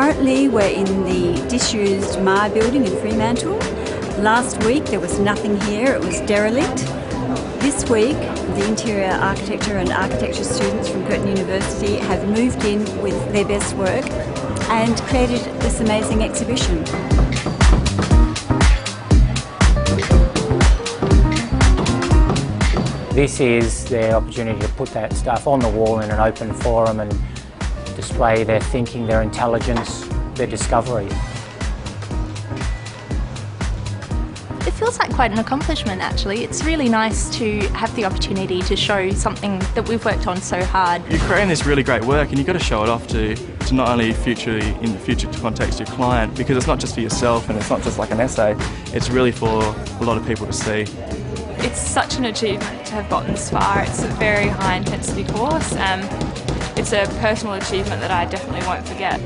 Currently we're in the disused Mar building in Fremantle. Last week there was nothing here, it was derelict. This week the interior architecture and architecture students from Kورtین University have moved in with their best work and created this amazing exhibition. This is their opportunity to put that stuff on the wall in an open forum and display their thinking, their intelligence, their discovery. It feels like quite an accomplishment actually. It's really nice to have the opportunity to show something that we've worked on so hard. You're creating this really great work and you've got to show it off to not only in the future context your client, because it's not just for yourself and it's not just like an essay, it's really for a lot of people to see. It's such an achievement to have gotten this far. It's a very high intensity course. It's a personal achievement that I definitely won't forget.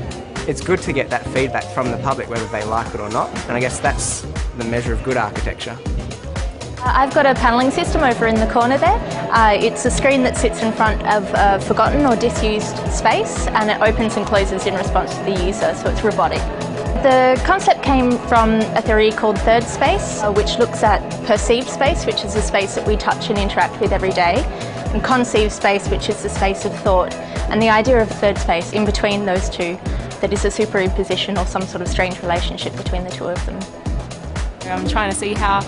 It's good to get that feedback from the public, whether they like it or not, and I guess that's the measure of good architecture. I've got a panelling system over in the corner there. It's a screen that sits in front of a forgotten or disused space, and it opens and closes in response to the user, so it's robotic. The concept came from a theory called third space, which looks at perceived space, which is the space that we touch and interact with every day, and conceived space, which is the space of thought. And the idea of third space in between those two, that is a superimposition or some sort of strange relationship between the two of them. I'm trying to see how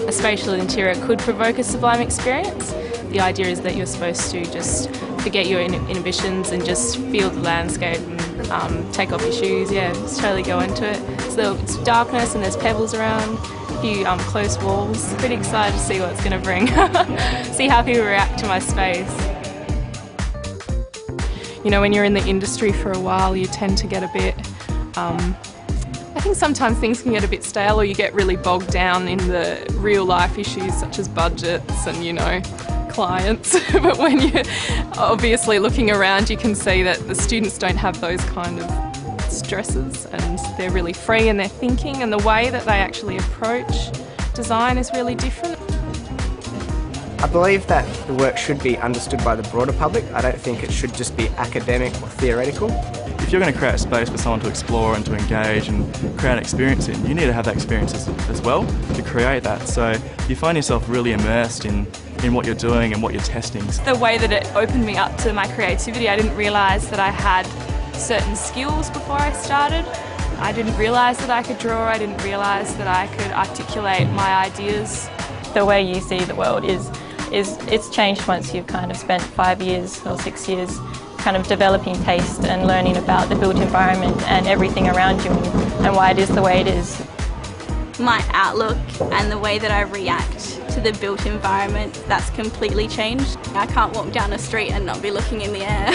a spatial interior could provoke a sublime experience. The idea is that you're supposed to just forget your inhibitions and just feel the landscape and take off your shoes, just totally go into it. So it's darkness and there's pebbles around, a few close walls. Pretty excited to see what it's going to bring, see how people react to my space. You know, when you're in the industry for a while, you tend to get a bit, I think sometimes things can get a bit stale or you get really bogged down in the real life issues such as budgets and, you know, clients. But when you're obviously looking around, you can see that the students don't have those kind of stresses and they're really free in their thinking, and the way that they actually approach design is really different. I believe that the work should be understood by the broader public. I don't think it should just be academic or theoretical. If you're going to create a space for someone to explore and to engage and create an experience in, you need to have that experience as well to create that. So you find yourself really immersed in what you're doing and what you're testing. The way that it opened me up to my creativity, I didn't realise that I had certain skills before I started. I didn't realise that I could draw, I didn't realise that I could articulate my ideas. The way you see the world it's changed once you've kind of spent 5 years or 6 years kind of developing taste and learning about the built environment and everything around you and why it is the way it is. My outlook and the way that I react to the built environment, that's completely changed. I can't walk down a street and not be looking in the air.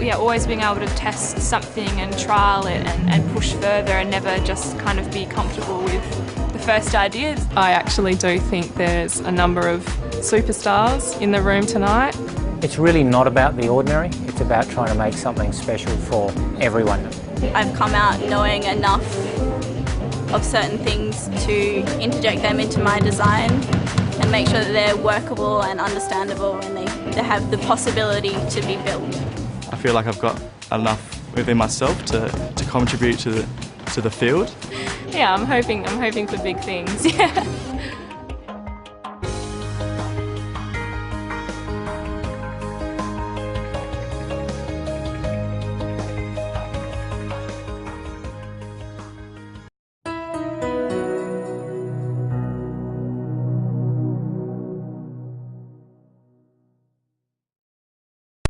Yeah, always being able to test something and trial it and push further and never just kind of be comfortable with the first ideas. I actually do think there's a number of superstars in the room tonight. It's really not about the ordinary, it's about trying to make something special for everyone. I've come out knowing enough of certain things to interject them into my design and make sure that they're workable and understandable and they have the possibility to be built. I feel like I've got enough within myself to contribute to the field. Yeah, I'm hoping for big things. Yeah.